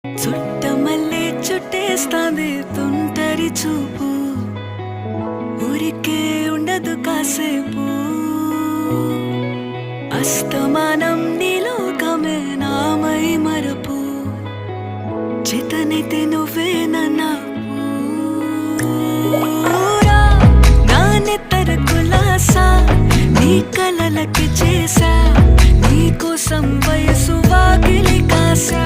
చుట్టమల్లే చుట్టేస్తాంది తుంటరి చూపు, ఊరికే ఉండదు కాసేపు. అస్తమానం నీలోకమే నామై మరపు, చేతనైతే నువ్వే నన్నా నా నెత్తర కులాసా, నీ కలలకి చేసా, నీ కోసం వయసు వాకిలి కాసా.